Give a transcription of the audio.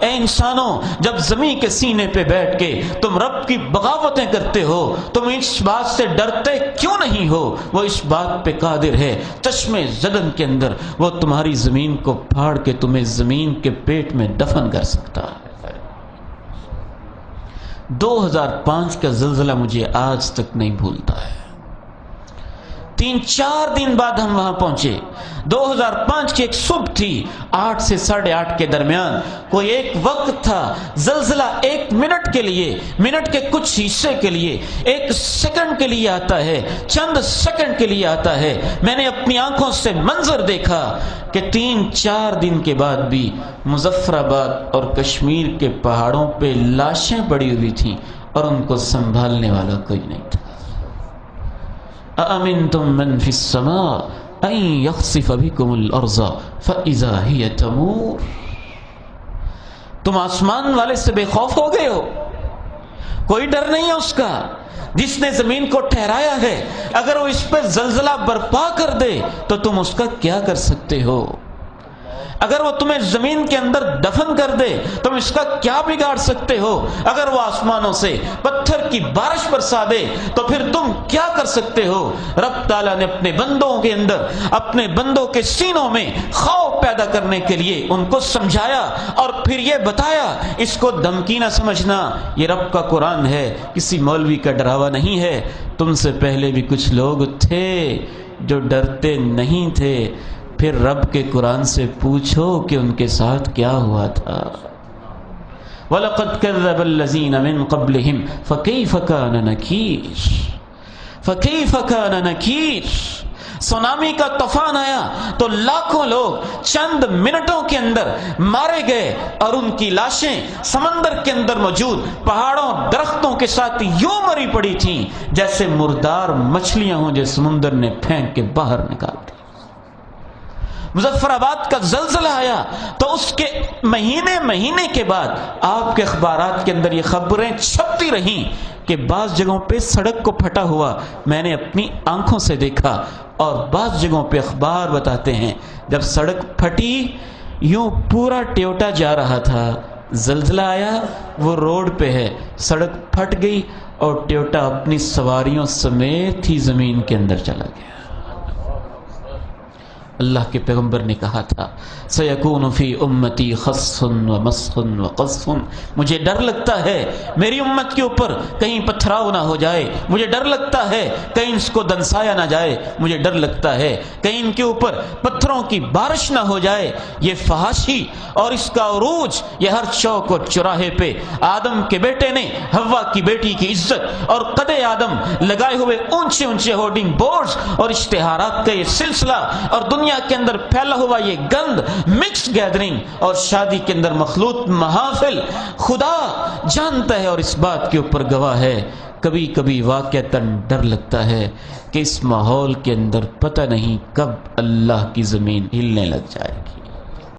اے انسانوں، جب زمین کے سینے پہ بیٹھ کے تم رب کی بغاوتیں کرتے ہو، تم اس بات سے ڈرتے کیوں نہیں ہو؟ وہ اس بات پہ قادر ہے چشمے زدن کے اندر وہ تمہاری زمین کو پھاڑ کے تمہیں زمین کے پیٹ میں دفن کر سکتا ہے۔ 2005 کا زلزلہ مجھے آج تک نہیں بھولتا ہے۔ 3-4 دن بعد ہم وہاں پہنچے۔ 2005 کی ایک صبح تھی، 8 سے 8:30 کے درمیان کوئی ایک وقت تھا، زلزلہ 1 منٹ کے لیے، منٹ کے کچھ حصے کے لیے، 1 سیکنڈ کے لیے آتا ہے، چند سیکنڈ کے لیے آتا ہے۔ میں نے اپنی آنکھوں سے منظر دیکھا کہ 3-4 دن کے بعد بھی مظفر آباد اور کشمیر کے پہاڑوں پہ لاشیں پڑی ہوئی تھیں اور ان کو سنبھالنے والا کوئی نہیں تھا۔ أَأَمِنْتُمْ مَنْ فِي السَّمَاءِ أَنْ يَخْسِفَ بِكُمُ الْأَرْضَ فَإِذَا هِيَ تَمُورُ۔ تم آسمان والے سے بے خوف ہو گئے ہو؟ کوئی ڈر نہیں ہے اس کا جس نے زمین کو ٹھہرایا ہے۔ اگر وہ اس پہ زلزلہ برپا کر دے تو تم اس کا کیا کر سکتے ہو؟ اگر وہ تمہیں زمین کے اندر دفن کر دے تم اس کا کیا بگاڑ سکتے ہو؟ اگر وہ آسمانوں سے پتھر کی بارش برسا دے تو پھر تم کیا کر سکتے ہو؟ رب تعالیٰ نے اپنے بندوں کے اندر، اپنے بندوں کے سینوں میں خوف پیدا کرنے کے لیے ان کو سمجھایا اور پھر یہ بتایا۔ اس کو دھمکی نہ سمجھنا، یہ رب کا قرآن ہے، کسی مولوی کا ڈراوا نہیں ہے۔ تم سے پہلے بھی کچھ لوگ تھے جو ڈرتے نہیں تھے، پھر رب کے قرآن سے پوچھو کہ ان کے ساتھ کیا ہوا تھا۔ وَلَقَدْ كَذَّبَ الَّذِينَ مِن قَبْلِهِمْ فَكَيْفَ كَانَ نَكِيرِ فَكَيْفَ كَانَ نَكِيرِ۔ سونامی کا طوفان آیا تو لاکھوں لوگ چند منٹوں کے اندر مارے گئے اور ان کی لاشیں سمندر کے اندر موجود پہاڑوں درختوں کے ساتھ یوں مری پڑی تھیں جیسے مردار مچھلیاں ہوں جو سمندر نے پھینک کے باہر نکال دی۔ مظفر آباد کا زلزلہ آیا تو اس کے مہینے کے بعد آپ کے اخبارات کے اندر یہ خبریں چھپتی رہیں کہ بعض جگہوں پہ سڑک کو پھٹا ہوا میں نے اپنی آنکھوں سے دیکھا، اور بعض جگہوں پہ اخبار بتاتے ہیں جب سڑک پھٹی یوں پورا ٹیوٹا جا رہا تھا، زلزلہ آیا وہ روڈ پہ ہے، سڑک پھٹ گئی اور ٹیوٹا اپنی سواریوں سمیت ہی زمین کے اندر چلا گیا۔ اللہ کے پیغمبر نے کہا تھا سَيَكُونُ فِي أُمَّتِي خَصْفٌ وَمَسْخٌ وَقَذْفٌ۔ مجھے ڈر لگتا ہے میری امت کے اوپر کہیں پتھراؤ نہ ہو جائے، مجھے ڈر لگتا ہے کہیں اس کو دنسایا نہ جائے، مجھے ڈر لگتا ہے کہیں ان کے اوپر پتھروں کی بارش نہ ہو جائے۔ یہ فحاشی اور اس کا عروج یہ ہر چوک اور چوراہے پہ آدم کے بیٹے نے حوا کی بیٹی کی عزت اور قد آدم لگائے ہوئے اونچے اونچے ہورڈنگ بورڈز اور اشتہارات کا یہ سلسلہ اور دنیا کے اندر پھیلا ہوا یہ گند، مکس گیدرنگ اور شادی کے اندر مخلوط محافل، خدا جانتا ہے اور اس بات کے اوپر گواہ ہے۔ کبھی کبھی واقعتاً ڈر لگتا ہے کہ اس ماحول کے اندر پتہ نہیں کب اللہ کی زمین ہلنے لگ جائے گی۔